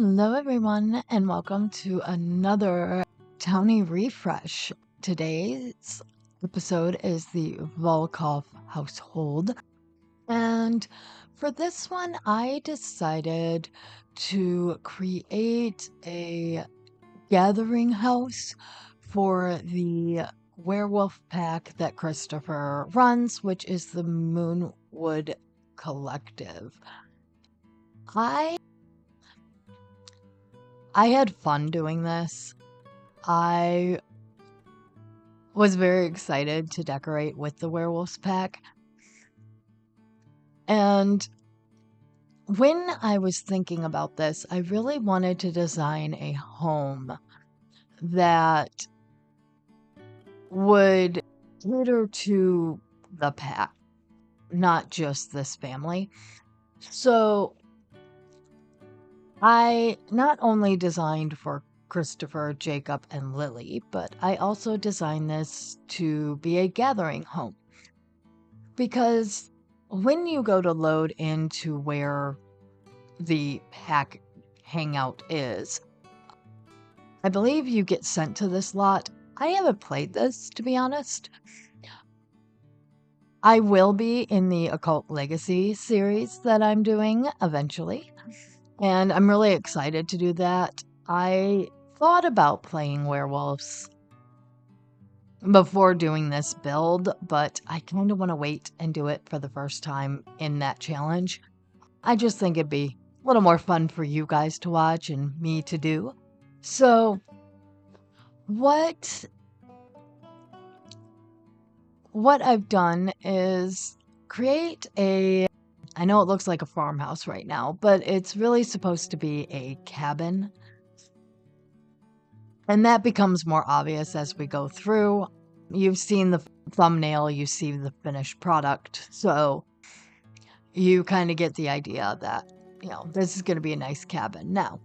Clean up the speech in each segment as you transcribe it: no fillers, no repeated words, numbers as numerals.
Hello, everyone, and welcome to another Townie Refresh. Today's episode is the Volkov household. And for this one, I decided to create a gathering house for the werewolf pack that Christopher runs, which is the Moonwood Collective. I had fun doing this. I was very excited to decorate with the werewolves pack. And when I was thinking about this, I really wanted to design a home that would cater to the pack, not just this family. So I not only designed for Christopher, Jacob, and Lily, but I also designed this to be a gathering home. Because when you go to load into where the pack hangout is, I believe you get sent to this lot. I haven't played this, to be honest. I will be in the Occult Legacy series that I'm doing eventually. And I'm really excited to do that. I thought about playing werewolves before doing this build, but I kind of want to wait and do it for the first time in that challenge. I just think it'd be a little more fun for you guys to watch and me to do. So, what I've done is create I know it looks like a farmhouse right now, but it's really supposed to be a cabin. And that becomes more obvious as we go through. You've seen the thumbnail, you see the finished product. So you kind of get the idea that, this is going to be a nice cabin. Now,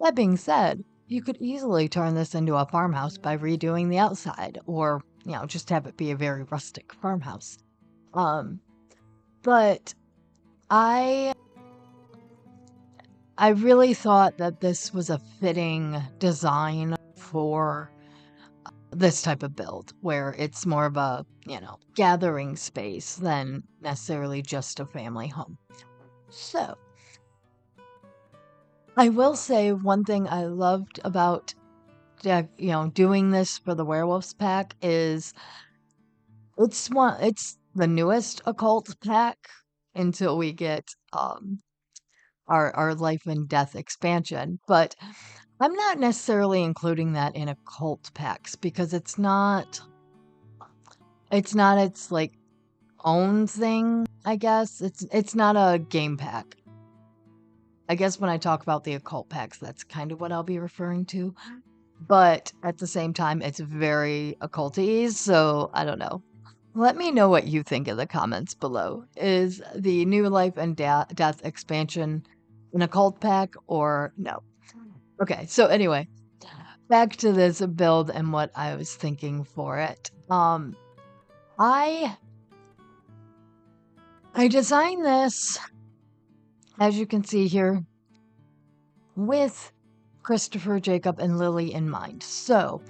that being said, you could easily turn this into a farmhouse by redoing the outside or, just have it be a very rustic farmhouse. But I really thought that this was a fitting design for this type of build where it's more of a, gathering space than necessarily just a family home. So, I will say one thing I loved about, doing this for the werewolves pack is it's the newest occult pack until we get our life and death expansion, but I'm not necessarily including that in occult packs because it's not its like own thing, I guess. It's not a game pack. I guess when I talk about the occult packs, that's kind of what I'll be referring to. But at the same time, it's very occulty, so I don't know. Let me know what you think in the comments below. Is the new life and death expansion an occult pack or no? Okay, so anyway, back to this build and what I was thinking for it. I designed this, as you can see here, with Christopher, Jacob, and Lily in mind. So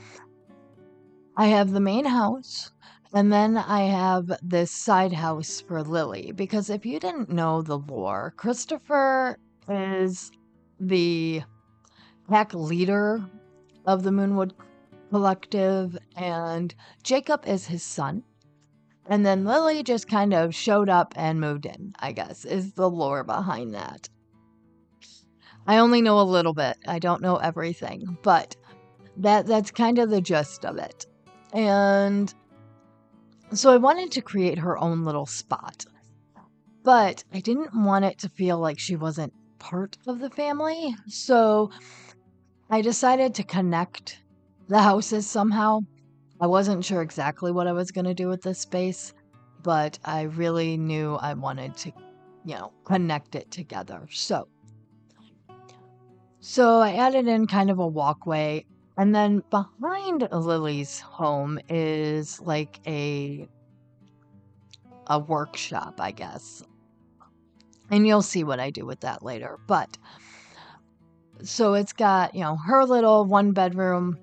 I have the main house, and then I have this side house for Lily. Because if you didn't know the lore, Christopher is the pack leader of the Moonwood Collective, and Jacob is his son. And then Lily just kind of showed up and moved in, I guess, is the lore behind that. I only know a little bit. I don't know everything, but that's kind of the gist of it. And so I wanted to create her own little spot, but I didn't want it to feel like she wasn't part of the family. So I decided to connect the houses somehow. I wasn't sure exactly what I was going to do with this space, but I really knew I wanted to, connect it together. So I added in kind of a walkway, and then behind Lily's home is like a workshop, I guess. And you'll see what I do with that later. But So it's got, her little 1-bedroom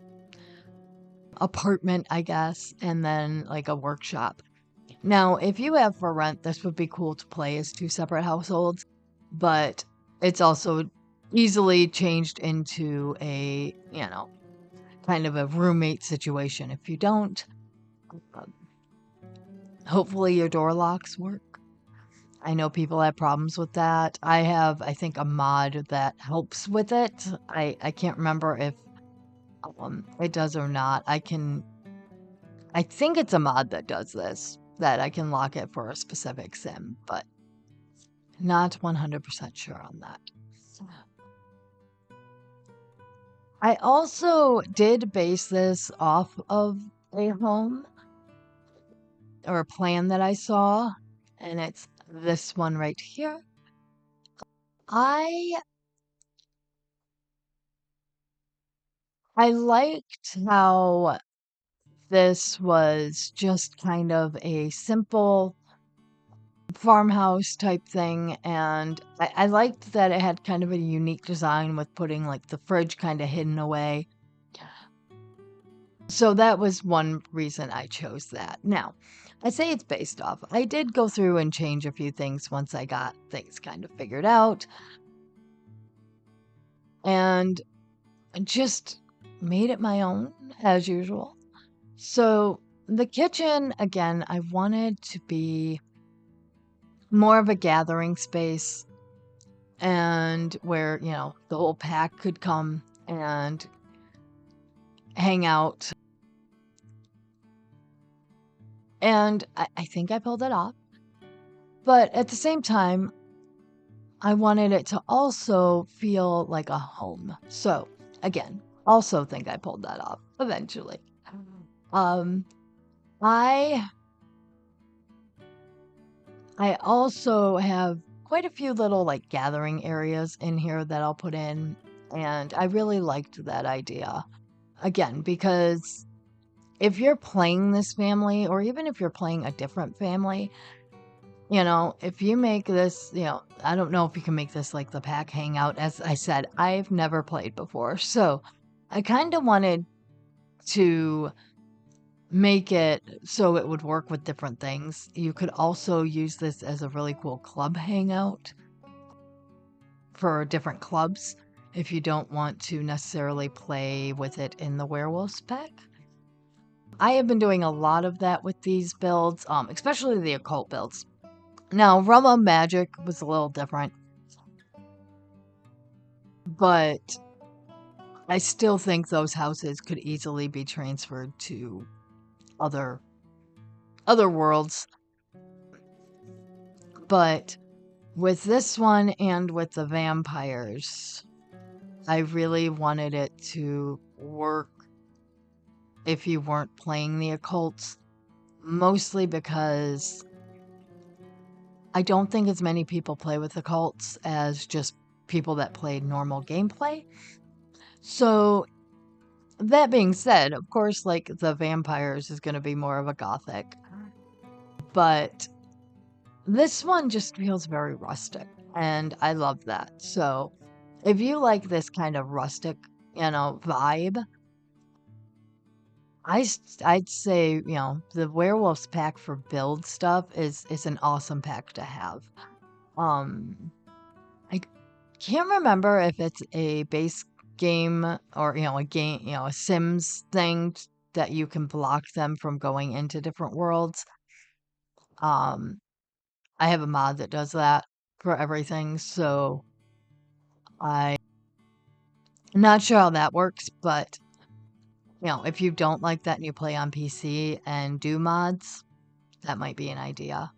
apartment, I guess, and then like a workshop. Now, if you have for rent, this would be cool to play as 2 separate households, but it's also easily changed into a, kind of a roommate situation. If you don't, um, hopefully your door locks work. I know people have problems with that. I have, I think, a mod that helps with it. I can't remember if it does or not. I think it's a mod that does this, that I can lock it for a specific sim, but not 100% sure on that. I also did base this off of a home or a plan that I saw, and it's this one right here. I I liked how this was just kind of a simple farmhouse type thing, and I liked that it had kind of a unique design with putting like the fridge kind of hidden away. So that was one reason I chose that. Now, I say it's based off. I did go through and change a few things once I got things kind of figured out and just made it my own as usual. So the kitchen, again, I wanted to be more of a gathering space and where, the whole pack could come and hang out. And I think I pulled it off. But at the same time, I wanted it to also feel like a home. So again, also think I pulled that off eventually. Um, I I also have quite a few little like gathering areas in here that I'll put in, and I really liked that idea. Again, because if you're playing this family, or even if you're playing a different family, if you make this, I don't know if you can make this like the pack hangout. As I said, I've never played before. So I kind of wanted to make it so it would work with different things. You could also use this as a really cool club hangout for different clubs if you don't want to necessarily play with it in the werewolf pack. I have been doing a lot of that with these builds, especially the occult builds. Now, Realm of Magic was a little different, but I still think those houses could easily be transferred to other worlds. But with this one and with the vampires, I really wanted it to work if you weren't playing the occults, mostly because I don't think as many people play with occults as just people that played normal gameplay. So that being said, of course, like the vampires is going to be more of a gothic, but this one just feels very rustic, and I love that. So if you like this kind of rustic, vibe, I'd say, the werewolves pack for build stuff is an awesome pack to have. I can't remember if it's a base game or, a game, a Sims thing that you can block them from going into different worlds. Um, I have a mod that does that for everything, so I'm not sure how that works, but if you don't like that and you play on PC and do mods, that might be an idea.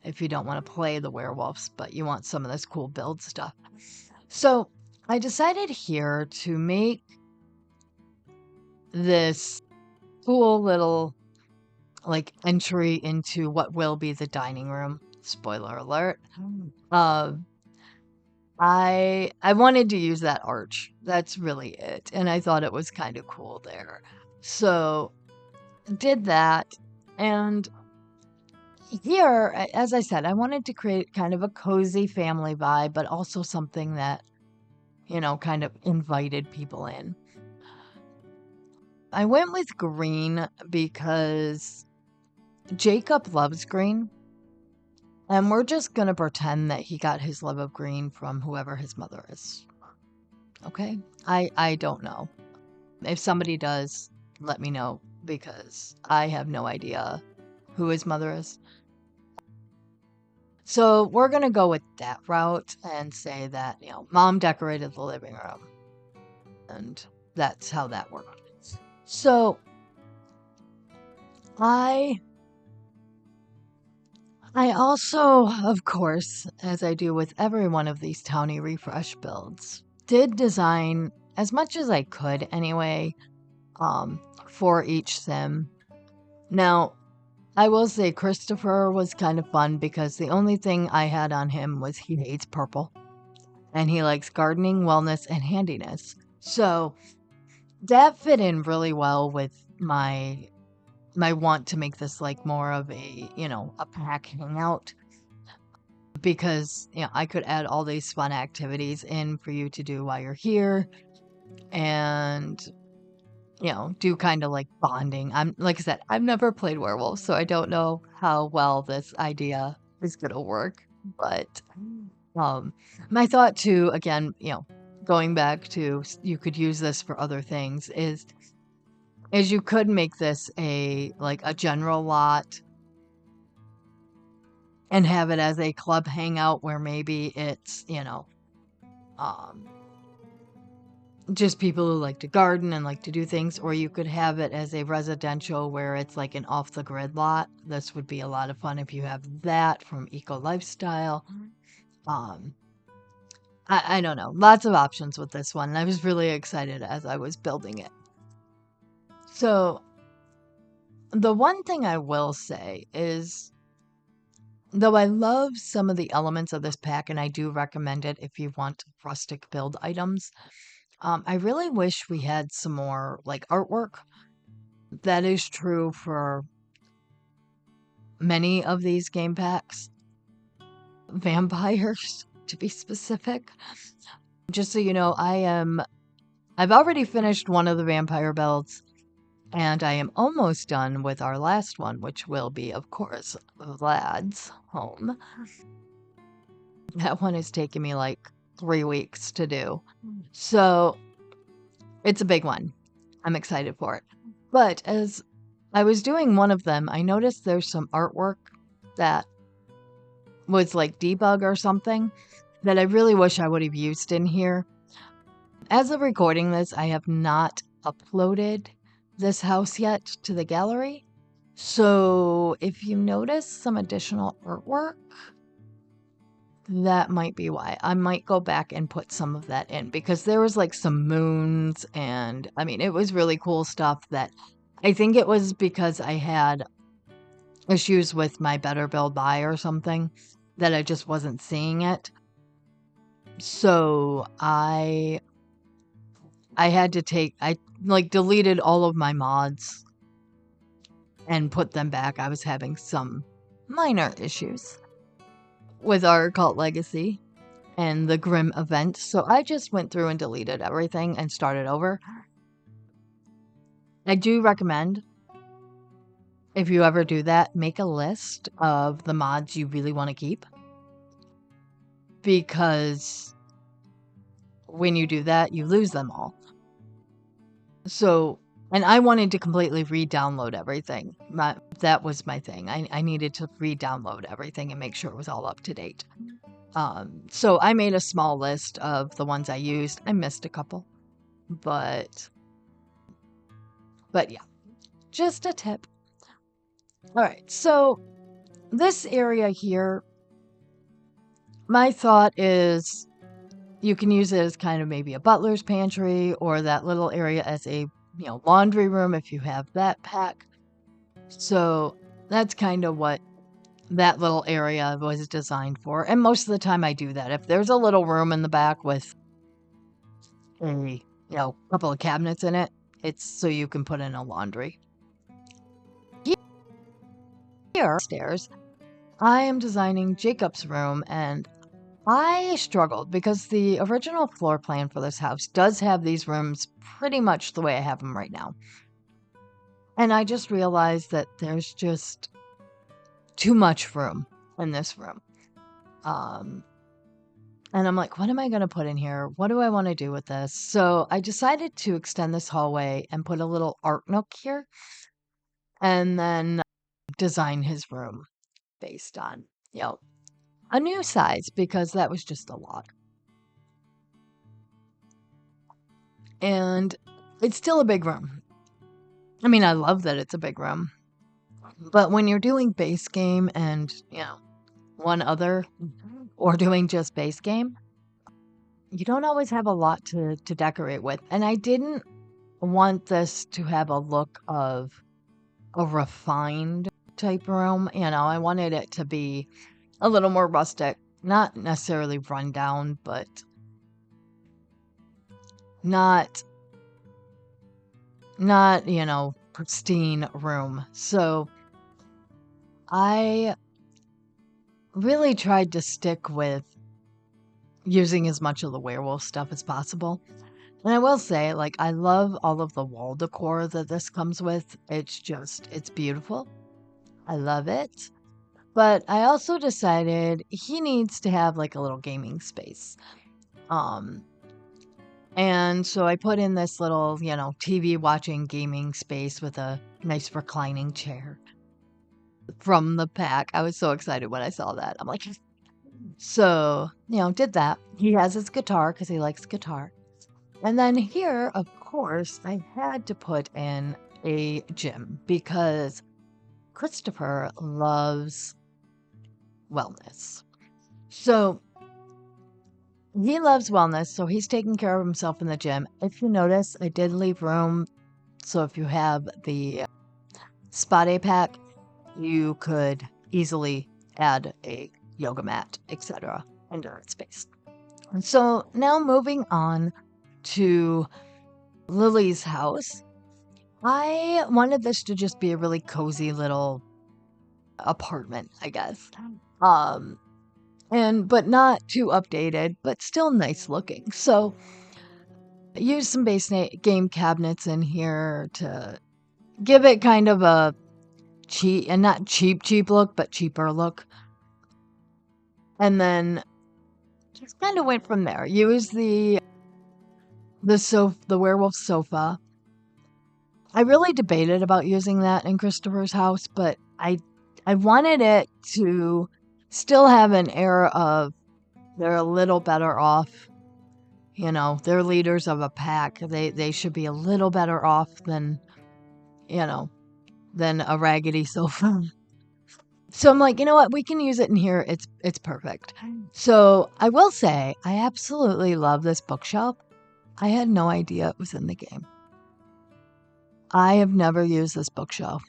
If you don't want to play the werewolves, but you want some of this cool build stuff. So I decided here to make this cool little like entry into what will be the dining room. Spoiler alert. Uh, I wanted to use that arch. That's really it. And I thought it was kind of cool there. So did that. And here, as I said, I wanted to create kind of a cozy family vibe, but also something that, kind of invited people in. I went with green because Jacob loves green. And we're just going to pretend that he got his love of green from whoever his mother is. Okay? I don't know. If somebody does, let me know, because I have no idea who his mother is. So we're going to go with that route and say that, mom decorated the living room. And that's how that worked. So I also, of course, as I do with every one of these Townie Refresh builds, did design as much as I could anyway, for each sim. Now, I will say Christopher was kind of fun because the only thing I had on him was he hates purple. And he likes gardening, wellness, and handiness. So that fit in really well with my want to make this like more of a, a pack hangout. Because, I could add all these fun activities in for you to do while you're here. And, do kind of like bonding. Like I said, I've never played Werewolf, so I don't know how well this idea is going to work. But my thought too, again, going back to you could use this for other things is you could make this a general lot and have it as a club hangout where maybe it's, just people who like to garden and like to do things, or you could have it as a residential where it's like an off the grid lot. This would be a lot of fun if you have that from Eco Lifestyle. I don't know. Lots of options with this one. And I was really excited as I was building it. So the one thing I will say is, though I love some of the elements of this pack, and I do recommend it if you want rustic build items, I really wish we had some more like artwork. That is true for many of these game packs. Vampires, to be specific. Just so you know, I've already finished one of the vampire builds, and I am almost done with our last one, which will be, of course, Vlad's home. That one has taken me like 3 weeks to do. So it's a big one. I'm excited for it. But as I was doing one of them, I noticed there's some artwork that was like debug or something that I really wish I would have used in here. As of recording this, I have not uploaded this house yet to the gallery. So if you notice some additional artwork, that might be why. I might go back and put some of that in because there was like some moons and I mean, it was really cool stuff that I think it was because I had issues with my Better Build Buy or something that I just wasn't seeing it. So I had to I deleted all of my mods and put them back. I was having some minor issues with our Occult Legacy and the Grim event. So I just went through and deleted everything and started over. I do recommend, if you ever do that, make a list of the mods you really want to keep. Because when you do that, you lose them all. So, and I wanted to completely re-download everything. That was my thing. I needed to re-download everything and make sure it was all up to date. So I made a small list of the ones I used. I missed a couple, but yeah, just a tip. All right, so this area here, my thought is you can use it as kind of maybe a butler's pantry or that little area as a laundry room if you have that pack. So that's kind of what that little area was designed for. And most of the time I do that. If there's a little room in the back with a, couple of cabinets in it, it's so you can put in a laundry. Here, upstairs, I am designing Jacob's room, and I struggled because the original floor plan for this house does have these rooms pretty much the way I have them right now. And I just realized that there's just too much room in this room. And I'm like, what am I going to put in here? What do I want to do with this? So I decided to extend this hallway and put a little art nook here and then design his room based on, a new size because that was just a lot. And it's still a big room. I mean, I love that it's a big room. But when you're doing base game and, one other, or doing just base game, you don't always have a lot to decorate with. And I didn't want this to have a look of a refined type room. I wanted it to be a little more rustic, not necessarily run down, but not, pristine room. So I really tried to stick with using as much of the werewolf stuff as possible. And I will say, I love all of the wall decor that this comes with. It's beautiful. I love it. But I also decided he needs to have a little gaming space. And so I put in this little, TV watching gaming space with a nice reclining chair from the pack. I was so excited when I saw that. I'm like, so, did that. He has his guitar because he likes guitar. And then here, of course, I had to put in a gym because Christopher loves wellness. So he loves wellness, so he's taking care of himself in the gym. If you notice, I did leave room. So if you have the spa day pack, you could easily add a yoga mat, etc. into that space. And so now moving on to Lily's house. I wanted this to just be a really cozy little apartment, I guess. But not too updated, but still nice looking. So I used some base game cabinets in here to give it kind of a cheap, and not cheap look, but cheaper look. And then just kind of went from there. Used the werewolf sofa. I really debated about using that in Christopher's house, but I wanted it to still have an air of they're a little better off. They're leaders of a pack. They should be a little better off than a raggedy sofa. So I'm like, you know what? We can use it in here. It's perfect. So I will say, I absolutely love this bookshelf. I had no idea it was in the game. I have never used this bookshelf,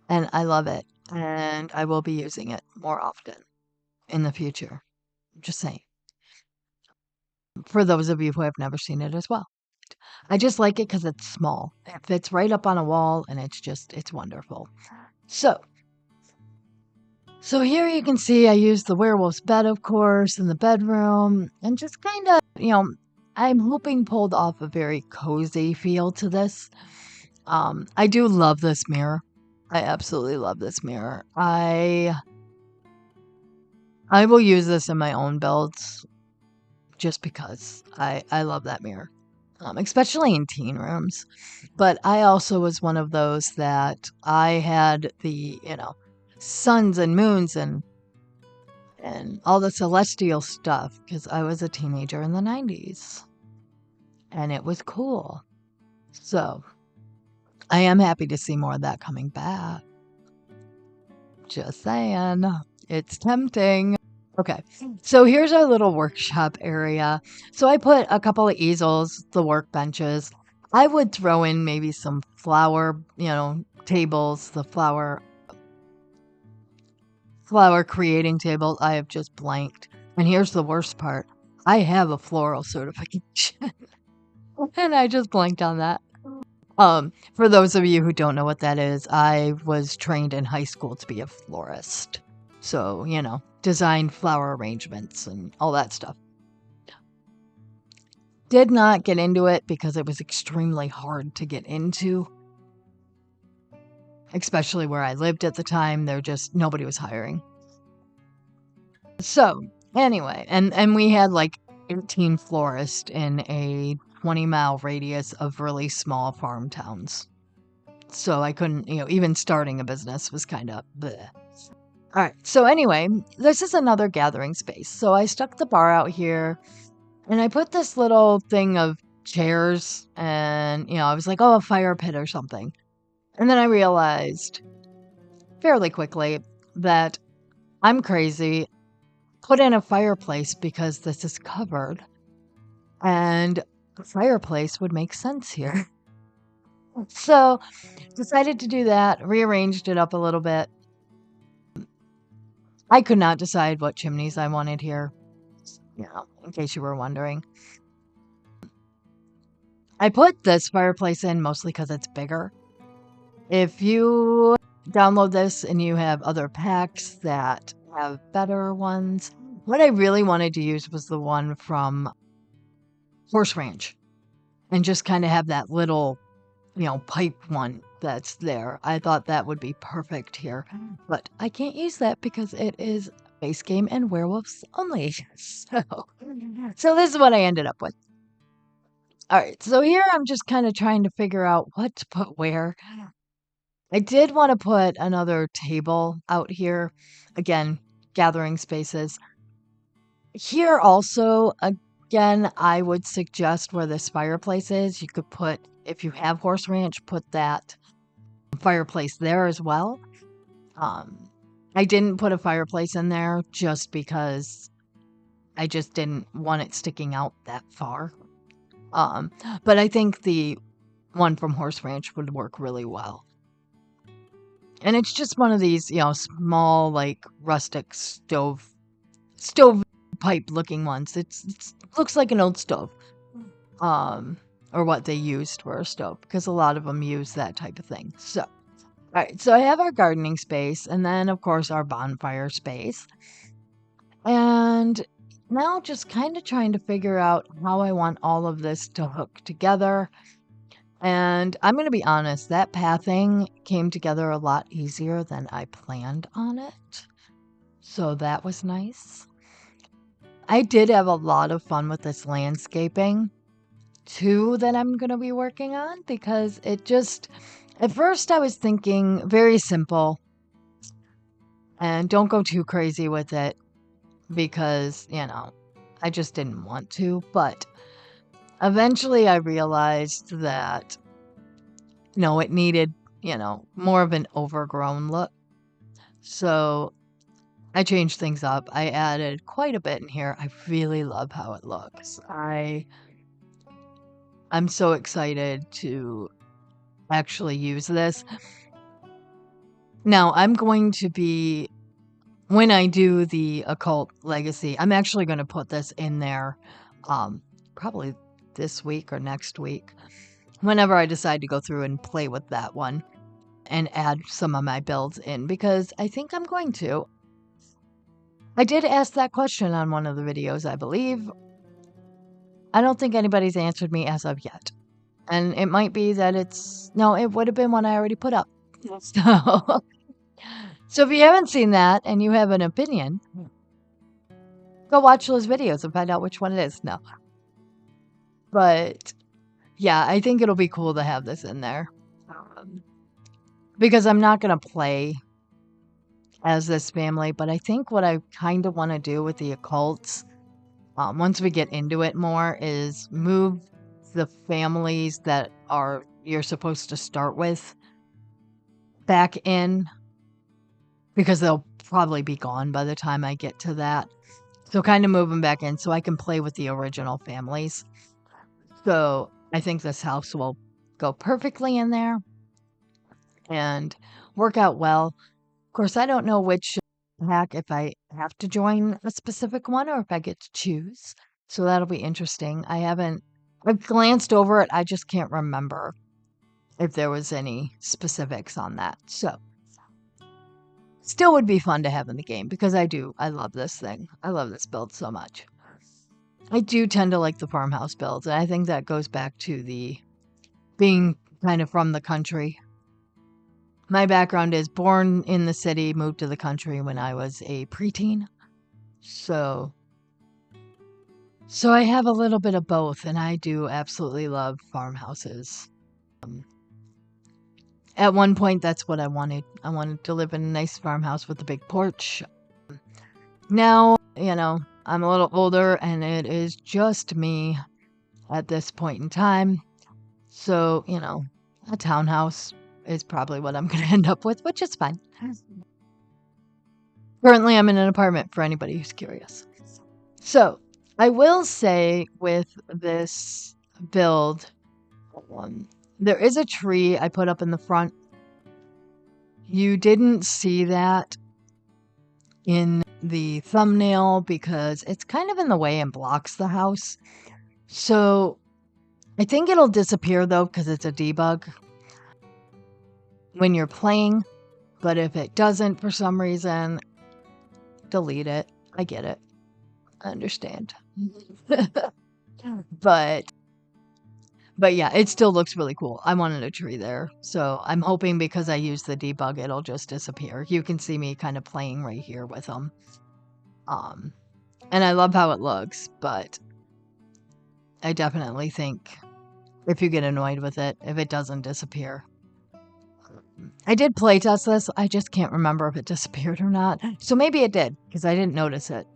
and I love it. And I will be using it more often in the future. Just saying. For those of you who have never seen it as well. I just like it because it's small. It fits right up on a wall, and it's wonderful. So here you can see I used the werewolf's bed, of course, in the bedroom, and just kind of, I'm hoping pulled off a very cozy feel to this. I do love this mirror. I absolutely love this mirror. I will use this in my own builds just because I love that mirror, especially in teen rooms. But I also was one of those that I had the, suns and moons and all the celestial stuff because I was a teenager in the 90s and it was cool. So I am happy to see more of that coming back. Just saying, it's tempting. Okay, so here's our little workshop area. So I put a couple of easels, the workbenches. I would throw in maybe some flower, tables, the flower creating table. I have just blanked. And here's the worst part. I have a floral certification. And I just blanked on that. For those of you who don't know what that is, I was trained in high school to be a florist. So, designed flower arrangements and all that stuff. Did not get into it because it was extremely hard to get into, especially where I lived at the time. Nobody was hiring. So anyway, and we had like 18 florists in a 20-mile radius of really small farm towns. So I couldn't, even starting a business was kind of bleh. All right. So anyway, this is another gathering space. So I stuck the bar out here and I put this little thing of chairs and, I was like, oh, a fire pit or something. And then I realized fairly quickly that I'm crazy. Put in a fireplace because this is covered and a fireplace would make sense here. So decided to do that, rearranged it up a little bit. I could not decide what chimneys I wanted here, in case you were wondering. I put this fireplace in mostly because it's bigger. If you download this and you have other packs that have better ones, what I really wanted to use was the one from Horse Ranch and just kind of have that little, pipe one that's there. I thought that would be perfect here, but I can't use that because it is base game and werewolves only. So this is what I ended up with. All right, so here I'm just kind of trying to figure out what to put where. I did want to put another table out here. Again, gathering spaces. Here also, again, I would suggest where this fireplace is, you could put, if you have Horse Ranch, put that fireplace there as well. I didn't put a fireplace in there just because I just didn't want it sticking out that far. But I think the one from Horse Ranch would work really well. And it's just one of these, small, like rustic stove pipe looking ones. It looks like an old stove. Or what they used for a stove, because a lot of them use that type of thing. So, all right, so I have our gardening space, and then of course our bonfire space. And now just kind of trying to figure out how I want all of this to hook together. And I'm going to be honest, that pathing came together a lot easier than I planned on it. So that was nice. I did have a lot of fun with this landscaping too that I'm going to be working on, because it just, at first I was thinking very simple and don't go too crazy with it because, I just didn't want to. But eventually I realized that, it needed, more of an overgrown look. So I changed things up. I added quite a bit in here. I really love how it looks. I'm so excited to actually use this. Now, I'm going to be, when I do the Occult Legacy, I'm actually going to put this in there probably this week or next week, whenever I decide to go through and play with that one and add some of my builds in, because I think I'm going to. I did ask that question on one of the videos, I believe. I don't think anybody's answered me as of yet. And it might be that it would have been one I already put up. So if you haven't seen that and you have an opinion, go watch those videos and find out which one it is. No. But yeah, I think it'll be cool to have this in there. Because I'm not going to play as this family, but I think what I kind of want to do with the occults, once we get into it more, is move the families that you're supposed to start with back in, because they'll probably be gone by the time I get to that. So kind of move them back in so I can play with the original families. So I think this house will go perfectly in there and work out well. Of course, I don't know which pack, if I have to join a specific one or if I get to choose. So that'll be interesting. I've glanced over it. I just can't remember if there was any specifics on that. So still would be fun to have in the game because I love this thing. I love this build so much. I do tend to like the farmhouse builds, and I think that goes back to the being kind of from the country. My background is born in the city, moved to the country when I was a preteen. So I have a little bit of both, and I do absolutely love farmhouses. At one point, that's what I wanted. I wanted to live in a nice farmhouse with a big porch. Now, I'm a little older, and it is just me at this point in time. So, a townhouse is probably what I'm going to end up with, which is fine. Currently, I'm in an apartment for anybody who's curious. So, I will say with this build, there is a tree I put up in the front. You didn't see that in the thumbnail because it's kind of in the way and blocks the house. So I think it'll disappear though because it's a debug when you're playing. But if it doesn't for some reason, delete it. I get it. I understand. But yeah, it still looks really cool. I wanted a tree there. So I'm hoping because I use the debug, it'll just disappear. You can see me kind of playing right here with them. And I love how it looks, but I definitely think if you get annoyed with it, if it doesn't disappear. I did playtest this. I just can't remember if it disappeared or not. So maybe it did because I didn't notice it.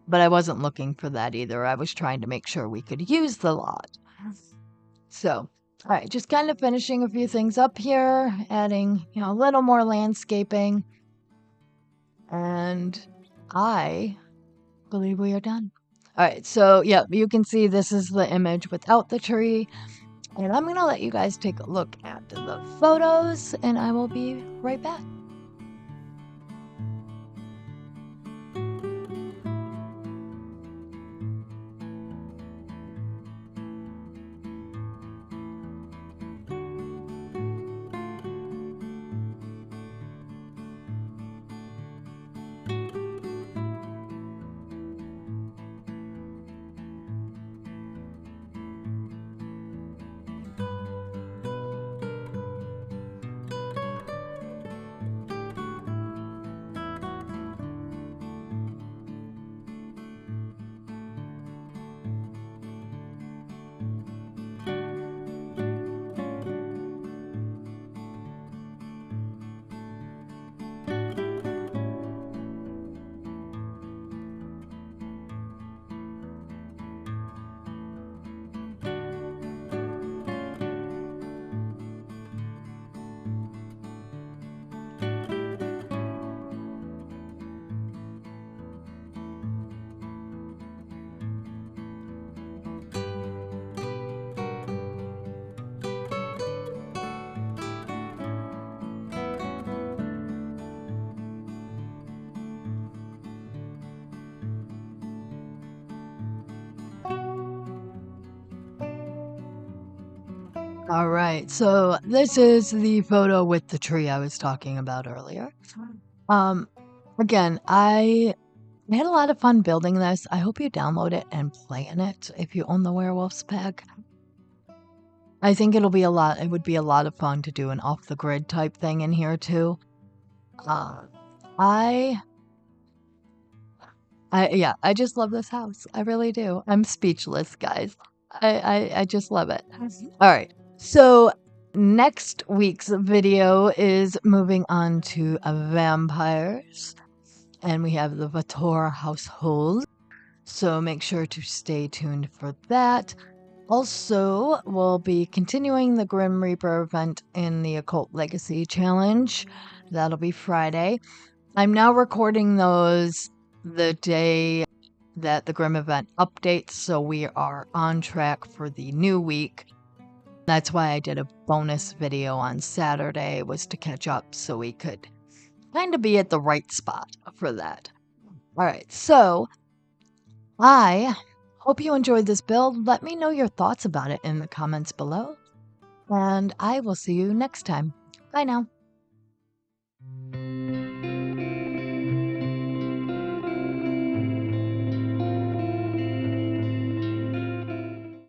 But I wasn't looking for that either. I was trying to make sure we could use the lot. So, all right, just kind of finishing a few things up here, adding, a little more landscaping. And I believe we are done. All right, so yeah, you can see this is the image without the tree. And I'm going to let you guys take a look at the photos, and I will be right back. All right, so this is the photo with the tree I was talking about earlier. Again, I had a lot of fun building this. I hope you download it and play in it if you own the Werewolf pack. I think it would be a lot of fun to do an off-the-grid type thing in here too. I just love this house. I really do. I'm speechless, guys. I just love it. All right. So next week's video is moving on to vampires, and we have the Vator household. So make sure to stay tuned for that. Also, we'll be continuing the Grim Reaper event in the Occult Legacy Challenge. That'll be Friday. I'm now recording those the day that the Grim event updates, so we are on track for the new week. That's why I did a bonus video on Saturday, was to catch up so we could kind of be at the right spot for that. All right, so I hope you enjoyed this build. Let me know your thoughts about it in the comments below, and I will see you next time. Bye now.